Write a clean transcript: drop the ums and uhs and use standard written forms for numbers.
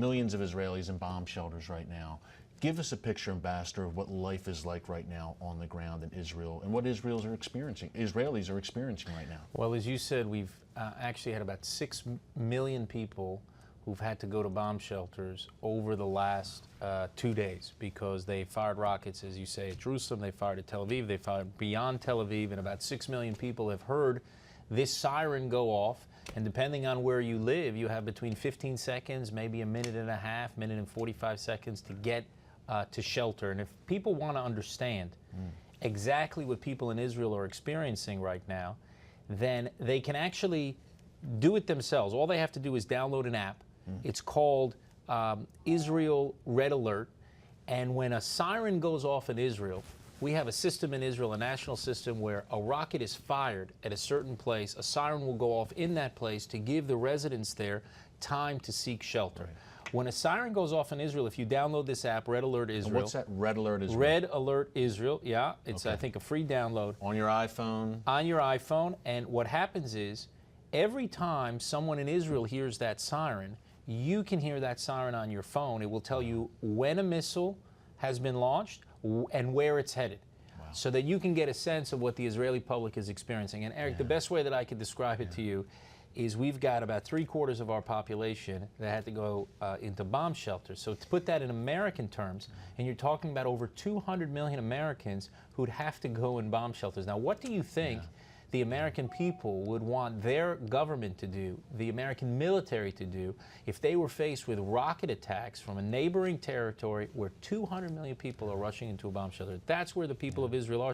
millions of Israelis in bomb shelters right now. Give us a picture, Ambassador, of what life is like right now on the ground in Israel and what Israelis are experiencing right now. Well, as you said, we've actually had about 6 million people who've had to go to bomb shelters over the last 2 days because they fired rockets, as you say, at Jerusalem, they fired at Tel Aviv, they fired beyond Tel Aviv, and about 6 million people have heard this siren go off. And depending on where you live, you have between 15 seconds, maybe a minute and a half, minute and 45 seconds to get to shelter. And if people want to understand exactly what people in Israel are experiencing right now, then they can actually do it themselves. All they have to do is download an app. It's called Israel Red Alert. And when a siren goes off in Israel, we have a system in Israel, a national system, where a rocket is fired at a certain place, a siren will go off in that place to give the residents there time to seek shelter. Right. When a siren goes off in Israel, if you download this app, Red Alert Israel. And what's that, Red Alert Israel? Red Alert Israel, yeah. It's, okay. I think, a free download. On your iPhone? On your iPhone. And what happens is, every time someone in Israel hears that siren, you can hear that siren on your phone. It will tell you when a missile has been launched and where it's headed. Wow. So that you can get a sense of what the Israeli public is experiencing. And Eric, the best way that I could describe it to you is we've got about 3/4 of our population that had to go into bomb shelters. So to put that in American terms, and you're talking about over 200 million Americans who'd have to go in bomb shelters. Now, what do you think the American people would want their government to do, the American military to do, if they were faced with rocket attacks from a neighboring territory where 200 million people are rushing into a bomb shelter? That's where the people of Israel are.